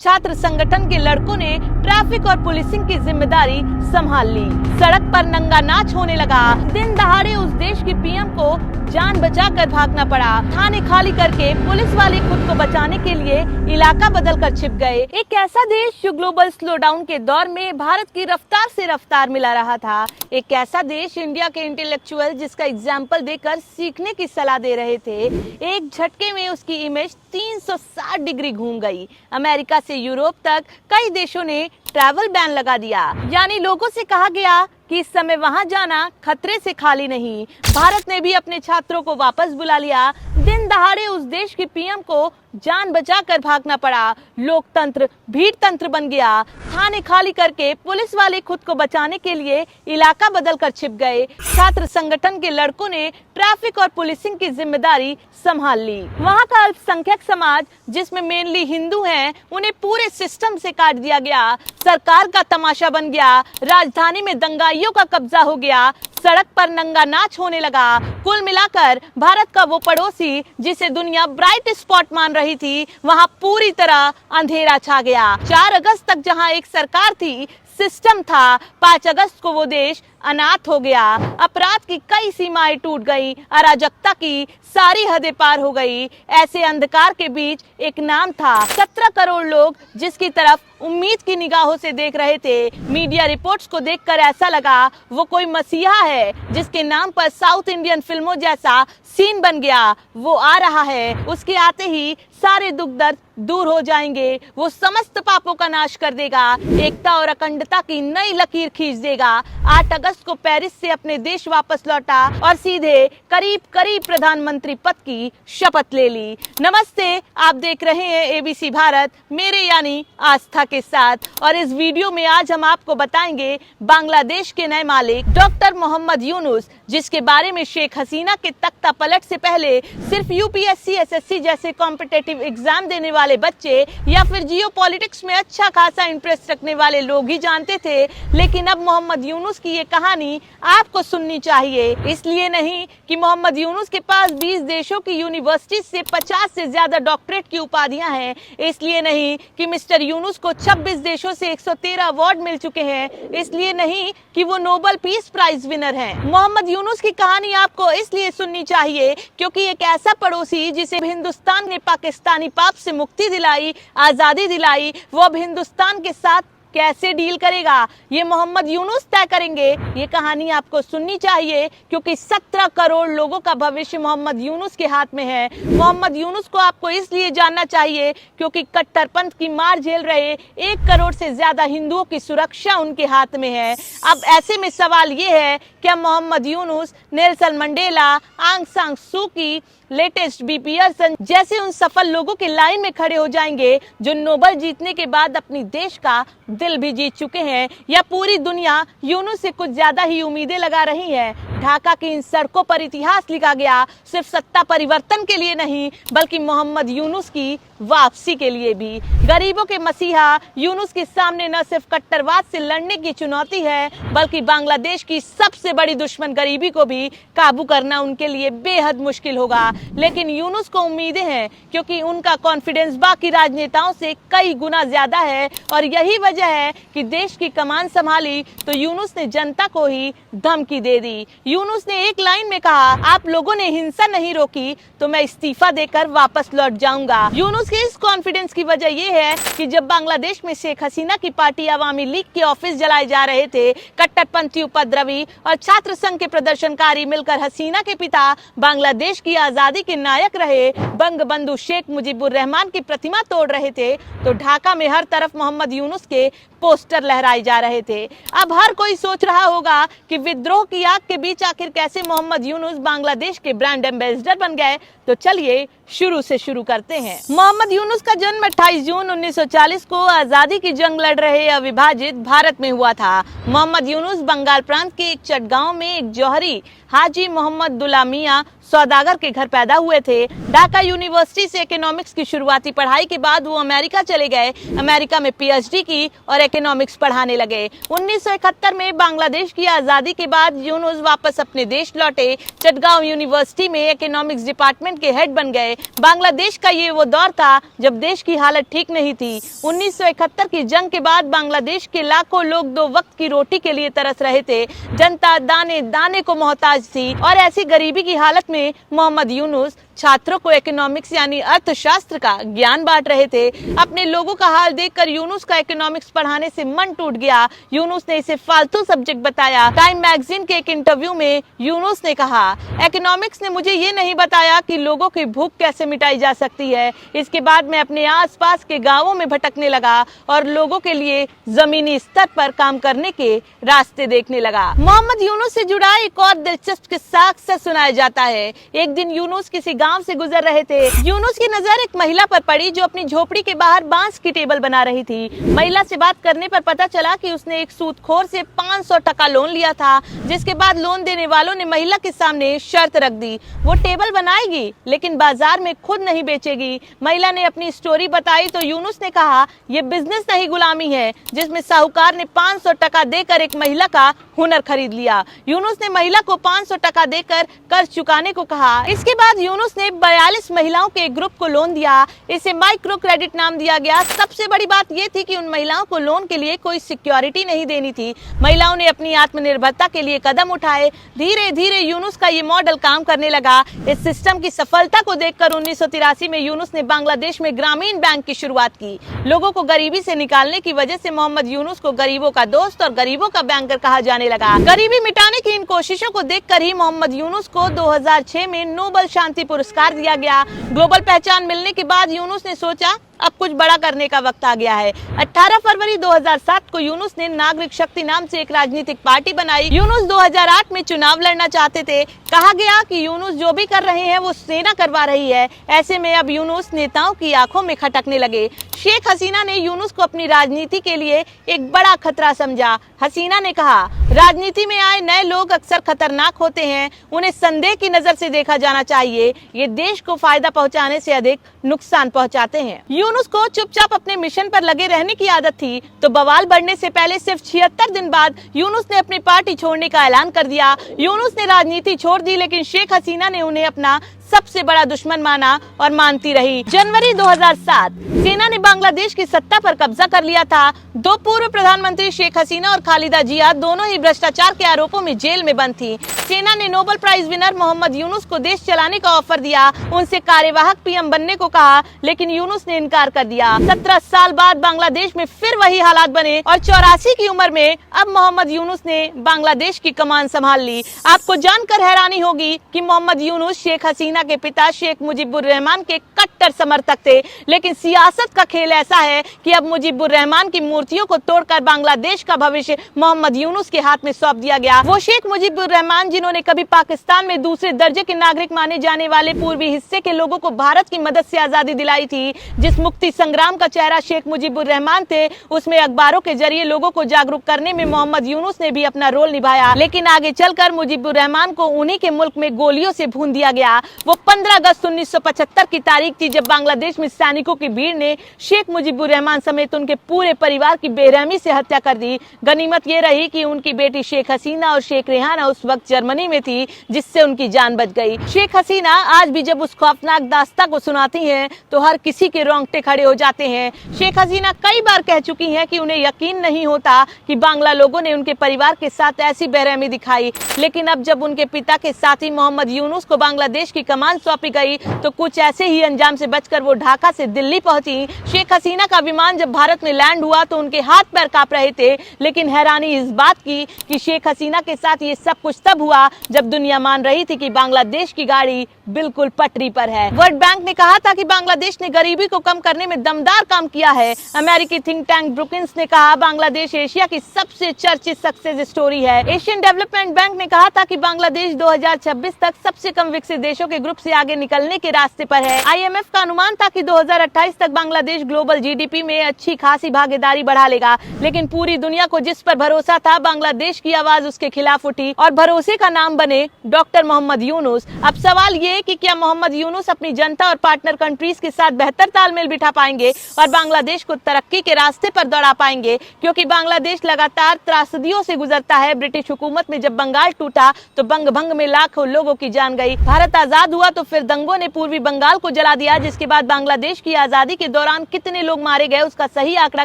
छात्र संगठन के लड़कों ने ट्रैफिक और पुलिसिंग की जिम्मेदारी संभाल ली। सड़क पर नंगा नाच होने लगा। दिन दहाड़े उस देश की पीएम को जान बचाकर भागना पड़ा। थाने खाली करके पुलिस वाले खुद को बचाने के लिए इलाका बदल कर छिप गए। एक ऐसा देश जो ग्लोबल स्लोडाउन के दौर में भारत की रफ्तार से रफ्तार मिला रहा था। एक ऐसा देश इंडिया के इंटेलेक्चुअल जिसका एग्जाम्पल देकर सीखने की सलाह दे रहे थे। एक झटके में उसकी इमेज 360 डिग्री घूम गई। अमेरिका से यूरोप तक कई देशों ने ट्रैवल बैन लगा दिया। यानी लोगों से कहा गया कि इस समय वहां जाना खतरे से खाली नहीं। भारत ने भी अपने छात्रों को वापस बुला लिया। दिन दहाड़े उस देश की पीएम को जान बचाकर भागना पड़ा। लोकतंत्र भीड़ तंत्र बन गया। थाने खाली करके पुलिस वाले खुद को बचाने के लिए इलाका बदल कर छिप गए। छात्र संगठन के लड़कों ने ट्रैफिक और पुलिसिंग की जिम्मेदारी संभाल ली। वहाँ का अल्पसंख्यक समाज जिसमें मेनली हिंदू हैं, उन्हें पूरे सिस्टम से काट दिया गया। सरकार का तमाशा बन गया। राजधानी में दंगाइयों का कब्जा हो गया। सड़क पर नंगा नाच होने लगा। कुल मिलाकर भारत का वो पड़ोसी जिसे दुनिया ब्राइट स्पॉट मान रही थी, वहाँ पूरी तरह अंधेरा छा गया। 4 अगस्त तक जहाँ एक सरकार थी, सिस्टम था, 5 अगस्त को वो देश अनाथ हो गया। अपराध की कई सीमाएं टूट गई। अराजकता की सारी हदें पार हो गई। ऐसे अंधकार के बीच एक नाम था। 17 करोड़ लोग जिसकी तरफ उम्मीद की निगाहों से देख रहे थे। मीडिया रिपोर्ट्स को देखकर ऐसा लगा वो कोई मसीहा है जिसके नाम पर साउथ इंडियन फिल्मों जैसा सीन बन गया। वो आ रहा है, उसके आते ही सारे दुख दर्द दूर हो जाएंगे। वो समस्त पापों का नाश कर देगा। एकता और अखंडता की नई लकीर खींच देगा। 8 अगस्त को पेरिस से अपने देश वापस लौटा और सीधे करीब प्रधानमंत्री पद की शपथ ले ली। नमस्ते, आप देख रहे हैं एबीसी भारत, मेरे यानी आस्था के साथ। और इस वीडियो में आज हम आपको बताएंगे बांग्लादेश के नए मालिक डॉक्टर मोहम्मद यूनुस, जिसके बारे में शेख हसीना के तख्ता पलट से पहले सिर्फ यूपीएससी, एसएससी जैसे कॉम्पिटिटिव एग्जाम देने वाले बच्चे या फिर जियोपॉलिटिक्स में अच्छा खासा इंटरेस्ट रखने वाले लोग ही जानते थे। लेकिन अब मोहम्मद यूनुस की ये कहानी आपको सुननी चाहिए। इसलिए नहीं कि मोहम्मद यूनुस के पास 20 देशों की यूनिवर्सिटी से 50 से ज्यादा डॉक्टरेट की उपाधियां हैं। इसलिए नहीं कि मिस्टर यूनुस को 26 देशों से 113 अवार्ड मिल चुके हैं। इसलिए नहीं कि वो नोबेल पीस प्राइज विनर हैं। मोहम्मद यूनुस की कहानी आपको इसलिए सुननी चाहिए क्योंकि एक ऐसा पड़ोसी जिसे हिंदुस्तान ने पाकिस्तानी पाप से मुक्ति दिलाई, आजादी दिलाई, वो अब हिंदुस्तान के साथ कैसे डील करेगा, ये मोहम्मद यूनुस तय करेंगे। ये कहानी आपको सुननी चाहिए क्योंकि 17 करोड़ लोगों का भविष्य मोहम्मद यूनुस के हाथ में है। मोहम्मद यूनुस को आपको इसलिए जानना चाहिए क्योंकि कट्टरपंथ की मार झेल रहे 1 करोड़ से ज्यादा हिंदुओं की सुरक्षा उनके हाथ में है। अब ऐसे में सवाल ये है, क्या मोहम्मद यूनुस, नेल्सन मंडेला, आंग सान सू की, लेटेस्ट बी पियर्सन जैसे उन सफल लोगों के लाइन में खड़े हो जाएंगे जो नोबेल जीतने के बाद अपनी देश का दिल भी जीत चुके हैं, या पूरी दुनिया यूनुस से कुछ ज्यादा ही उम्मीदें लगा रही है? ढाका की इन सड़कों पर इतिहास लिखा गया सिर्फ सत्ता परिवर्तन के लिए नहीं बल्कि मोहम्मद यूनुस की वापसी के लिए भी। गरीबों के मसीहा यूनुस के सामने न सिर्फ कट्टरवाद से लड़ने की चुनौती है बल्कि बांग्लादेश की सबसे बड़ी दुश्मन गरीबी को भी काबू करना उनके लिए बेहद मुश्किल होगा। लेकिन यूनुस को उम्मीदें हैं क्योंकि उनका कॉन्फिडेंस बाकी राजनेताओं से कई गुना ज्यादा है। और यही वजह है कि देश की कमान संभाली तो यूनुस ने जनता को ही धमकी दे दी। यूनुस ने एक लाइन में कहा, आप लोगों ने हिंसा नहीं रोकी तो मैं इस्तीफा देकर वापस लौट जाऊंगा। यूनुस के इस कॉन्फिडेंस की वजह यह है कि जब बांग्लादेश में शेख हसीना की पार्टी अवामी लीग के ऑफिस जलाए जा रहे थे, कट्टरपंथी उपद्रवी और छात्र संघ के प्रदर्शनकारी मिलकर हसीना के पिता, बांग्लादेश की आजादी के नायक रहे बंगबंधु शेख मुजीबुर रहमान की प्रतिमा तोड़ रहे थे, तो ढाका में हर तरफ मोहम्मद यूनुस के पोस्टर लहराए जा रहे थे। अब हर कोई सोच रहा होगा कि विद्रोह की आग के बीच आखिर कैसे मोहम्मद यूनुस बांग्लादेश के ब्रांड एम्बेसडर बन गए। तो चलिए शुरू से शुरू करते हैं। मोहम्मद यूनुस का जन्म 28 जून 1940 को आजादी की जंग लड़ रहे अविभाजित भारत में हुआ था। मोहम्मद यूनुस बंगाल प्रांत के एक चटगांव में एक जौहरी हाजी मोहम्मद दुला मियां सौदागर के घर पैदा हुए थे। ढाका यूनिवर्सिटी से इकोनॉमिक्स की शुरुआती पढ़ाई के बाद वो अमेरिका चले गए। अमेरिका में पीएचडी की और इकोनॉमिक्स पढ़ाने लगे। 1971 में बांग्लादेश की आजादी के बाद यूनुस वापस अपने देश लौटे। चटगांव यूनिवर्सिटी में इकोनॉमिक्स डिपार्टमेंट के हेड बन गए। बांग्लादेश का ये वो दौर था जब देश की हालत ठीक नहीं थी। 1971 की जंग के बाद बांग्लादेश के लाखों लोग 2 वक्त की रोटी के लिए तरस रहे थे। जनता दाने दाने को मोहताज थी और ऐसी गरीबी की हालत में मोहम्मद यूनुस छात्रों को इकोनॉमिक्स यानी अर्थशास्त्र का ज्ञान बांट रहे थे। अपने लोगों का हाल देखकर यूनुस का इकोनॉमिक्स पढ़ाने से मन टूट गया। यूनुस ने इसे फालतू सब्जेक्ट बताया। टाइम मैगजीन के एक इंटरव्यू में यूनुस ने कहा, इकोनॉमिक्स ने मुझे ये नहीं बताया कि लोगों की भूख कैसे मिटाई जा सकती है। इसके बाद मैं अपने आसपास के गांवों में भटकने लगा और लोगों के लिए जमीनी स्तर पर काम करने के रास्ते देखने लगा। मोहम्मद यूनुस से जुड़ा एक और दिलचस्प किस्सा अक्सर सुनाया जाता है। एक दिन यूनुस किसी गांव से गुजर रहे थे। यूनुस की नजर एक महिला पर पड़ी जो अपनी झोपड़ी के बाहर बांस की टेबल बना रही थी। महिला से बात करने पर पता चला कि उसने एक सूदखोर से 500 टका लोन लिया था, जिसके बाद लोन देने वालों ने महिला के सामने शर्त रख दी, वो टेबल बनाएगी लेकिन बाजार में खुद नहीं बेचेगी। महिला ने अपनी स्टोरी बताई तो यूनुस ने कहा, ये बिजनेस नहीं गुलामी है, जिसमें साहूकार ने 500 टका देकर एक महिला का हुनर खरीद लिया। यूनुस ने महिला को 500 टका देकर कर्ज चुकाने को कहा। इसके बाद यूनुस ने 42 महिलाओं के एक ग्रुप को लोन दिया। इसे माइक्रो क्रेडिट नाम दिया गया। सबसे बड़ी बात यह थी कि उन महिलाओं को लोन के लिए कोई सिक्योरिटी नहीं देनी थी। महिलाओं ने अपनी आत्मनिर्भरता के लिए कदम उठाए। धीरे धीरे यूनुस का ये मॉडल काम करने लगा। इस सिस्टम की सफलता को देखकर 1983 में यूनुस ने बांग्लादेश में ग्रामीण बैंक की शुरुआत की। लोगों को गरीबी से निकालने की वजह से मोहम्मद यूनुस को गरीबों का दोस्त और गरीबों का बैंकर कहा जाने लगा। गरीबी मिटाने की इन कोशिशों को देखकर ही मोहम्मद यूनुस को 2006 में नोबेल शांति पुरस्कार दिया गया। ग्लोबल पहचान मिलने के बाद यूनुस ने सोचा, अब कुछ बड़ा करने का वक्त आ गया है। 18 फरवरी 2007 को यूनुस ने नागरिक शक्ति नाम से एक राजनीतिक पार्टी बनाई। यूनुस 2008 में चुनाव लड़ना चाहते थे। कहा गया कि यूनुस जो भी कर रहे हैं वो सेना करवा रही है। ऐसे में अब यूनुस नेताओं की आंखों में खटकने लगे। शेख हसीना ने यूनुस को अपनी राजनीति के लिए एक बड़ा खतरा समझा। हसीना ने कहा, राजनीति में आए नए लोग अक्सर खतरनाक होते हैं, उन्हें संदेह की नजर से देखा जाना चाहिए। ये देश को फायदा पहुंचाने से अधिक नुकसान पहुंचाते हैं। यूनुस को चुपचाप अपने मिशन पर लगे रहने की आदत थी, तो बवाल बढ़ने से पहले सिर्फ 76 दिन बाद यूनुस ने अपनी पार्टी छोड़ने का ऐलान कर दिया। यूनुस ने राजनीति छोड़ दी, लेकिन शेख हसीना ने उन्हें अपना सबसे बड़ा दुश्मन माना और मानती रही। जनवरी 2007 सेना ने बांग्लादेश की सत्ता पर कब्जा कर लिया था। 2 पूर्व प्रधानमंत्री शेख हसीना और खालिदा जिया दोनों ही भ्रष्टाचार के आरोपों में जेल में बंद थी। सेना ने Nobel prize winner Muhammad Yunus को देश चलाने का ऑफर दिया, उनसे कार्यवाहक पीएम बनने को कहा, लेकिन यूनुस ने इनकार कर दिया। 17 साल बाद बांग्लादेश में फिर वही हालात बने और 84 की उम्र में अब मोहम्मद यूनुस ने बांग्लादेश की कमान संभाल ली। आपको जानकर हैरानी होगी कि मोहम्मद यूनुस शेख हसीना के पिता शेख मुजीबुर रहमान के कट्टर समर्थक थे, लेकिन सियासत का खेल ऐसा है कि अब मुजीबुर रहमान की मूर्तियों को तोड़कर बांग्लादेश का भविष्य मोहम्मद यूनुस के हाथ में सौंप दिया गया। वो शेख मुजीबुर रहमान जिन्होंने कभी पाकिस्तान में दूसरे दर्जे के नागरिक माने जाने वाले पूर्वी हिस्से के लोगों को भारत की मदद से आजादी दिलाई थी। जिस मुक्ति संग्राम का चेहरा शेख मुजीबुर रहमान थे, उसमें अखबारों के जरिए लोगों को जागरूक करने में मोहम्मद यूनुस ने भी अपना रोल निभाया। लेकिन आगे चलकर मुजीबुर रहमान को उन्हीं के मुल्क में गोलियों से भून दिया गया। वो 15 अगस्त 1975 की तारीख थी जब बांग्लादेश में सैनिकों की भीड़ ने शेख मुजीबुर रहमान समेत उनके पूरे परिवार की बेरहमी से हत्या कर दी। गनीमत ये रही कि उनकी बेटी शेख हसीना और शेख रेहाना उस वक्त जर्मनी में थी, जिससे उनकी जान बच गई। शेख हसीना आज भी जब उस खौफनाक दास्तां को सुनाती हैं तो हर किसी के रोंगटे खड़े हो जाते हैं। शेख हसीना कई बार कह चुकी हैं कि उन्हें यकीन नहीं होता कि बांग्ला लोगों ने उनके परिवार के साथ ऐसी बेरहमी दिखाई, लेकिन अब जब उनके पिता के साथी मोहम्मद यूनुस को बांग्लादेश की कमान सौंपी गई तो कुछ ऐसे ही अंजाम से बचकर वो ढाका से दिल्ली पहुंची। शेख हसीना का विमान जब भारत में लैंड हुआ तो उनके हाथ पैर कांप रहे थे, लेकिन हैरानी इस बात की कि शेख हसीना के साथ ये सब कुछ तब हुआ जब दुनिया मान रही थी कि बांग्लादेश की गाड़ी बिल्कुल पटरी पर है। वर्ल्ड बैंक ने कहा था कि बांग्लादेश ने गरीबी को कम करने में दमदार काम किया है। अमेरिकी थिंक टैंक ब्रुकिंस ने कहा बांग्लादेश एशिया की सबसे चर्चित सक्सेस स्टोरी है। एशियन डेवलपमेंट बैंक ने कहा था कि बांग्लादेश 2026 तक सबसे कम विकसित देशों के ग्रुप से आगे निकलने के रास्ते पर है। IMF IMF का अनुमान था कि 2028 तक बांग्लादेश ग्लोबल GDP में अच्छी खासी भागीदारी बढ़ा लेगा, लेकिन पूरी दुनिया को जिस पर भरोसा था, बांग्लादेश की आवाज उसके खिलाफ उठी और भरोसे का नाम बने डॉक्टर मोहम्मद यूनुस। अब सवाल ये कि क्या मोहम्मद यूनुस अपनी जनता और पार्टनर कंट्रीज के साथ बेहतर तालमेल बिठा पाएंगे और बांग्लादेश को तरक्की के रास्ते पर दौड़ा पाएंगे, क्योंकि बांग्लादेश लगातार त्रासदियों से गुजरता है। ब्रिटिश हुकूमत में जब बंगाल टूटा तो बंग भंग में लाखों लोगों की जान गई। भारत आजाद हुआ तो फिर दंगों ने पूर्वी बंगाल को जला दिया, जिसके बाद बांग्लादेश की आजादी के दौरान कितने लोग मारे गए उसका सही आंकड़ा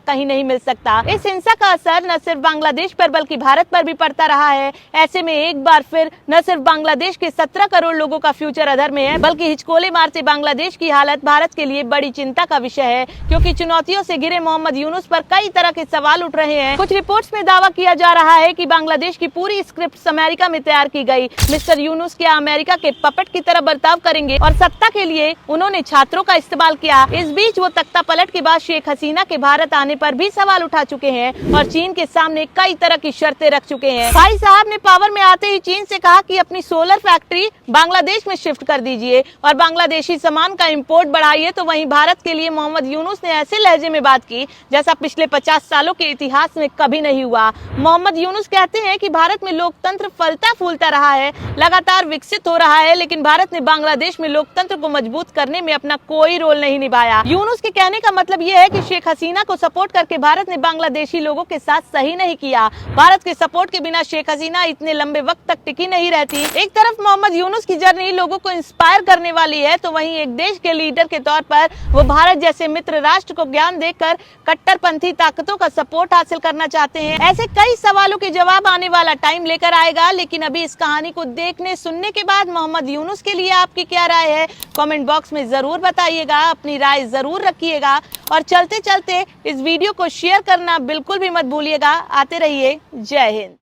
कहीं नहीं मिल सकता। इस हिंसा का असर न सिर्फ बांग्लादेश पर बल्कि भारत पर भी पड़ता रहा है। ऐसे में एक बार फिर न सिर्फ बांग्लादेश के 17 करोड़ लोगों का फ्यूचर अधर में है, बल्कि हिचकोले मारते बांग्लादेश की हालत भारत के लिए बड़ी चिंता का विषय है, क्योंकि चुनौतियों से घिरे मोहम्मद यूनुस पर कई तरह के सवाल उठ रहे हैं। कुछ रिपोर्ट्स में दावा किया जा रहा है कि बांग्लादेश की पूरी स्क्रिप्ट अमेरिका में तैयार की गई। मिस्टर यूनुस क्या अमेरिका के पपेट की तरह बर्ताव करेंगे और सत्ता के लिए उन्होंने छात्रों का इस्तेमाल किया। इस बीच वो तख्ता पलट के बाद शेख हसीना के भारत आने पर भी सवाल उठा चुके हैं और चीन के सामने कई तरह की शर्तें रख चुके हैं। भाई साहब ने पावर में आते ही चीन से कहा कि अपनी सोलर फैक्ट्री बांग्लादेश में शिफ्ट कर दीजिए और बांग्लादेशी सामान का इंपोर्ट बढ़ाइए। तो वहीं भारत के लिए मोहम्मद यूनुस ने ऐसे लहजे में बात की जैसा पिछले 50 सालों के इतिहास में कभी नहीं हुआ। मोहम्मद यूनुस कहते हैं कि भारत में लोकतंत्र फलता फूलता रहा है, लगातार विकसित हो रहा है, लेकिन भारत ने बांग्लादेश में लोकतंत्र को मजबूत करने में अपना कोई रोल नहीं निभाया। यूनुस के कहने का मतलब यह है कि शेख हसीना को सपोर्ट करके भारत ने बांग्लादेशी लोगों के साथ सही नहीं किया। भारत के सपोर्ट के बिना शेख हसीना इतने लंबे वक्त तक टिकी नहीं रहती। एक तरफ मोहम्मद यूनुस की जर्नी लोगों को इंस्पायर करने वाली है, तो वहीं एक देश के लीडर के तौर पर वो भारत जैसे मित्र राष्ट्र को ज्ञान देकर कट्टरपंथी ताकतों का सपोर्ट हासिल करना चाहते हैं। ऐसे कई सवालों के जवाब आने वाला टाइम लेकर आएगा, लेकिन अभी इस कहानी को देखने सुनने के बाद मोहम्मद यूनुस के लिए आपकी क्या राय है, कमेंट बॉक्स में जरूर बताइएगा। अपनी राय जरूर रखिएगा और चलते चलते इस वीडियो को शेयर करना बिल्कुल भी मत भूलिएगा। आते रहिए। जय हिंद।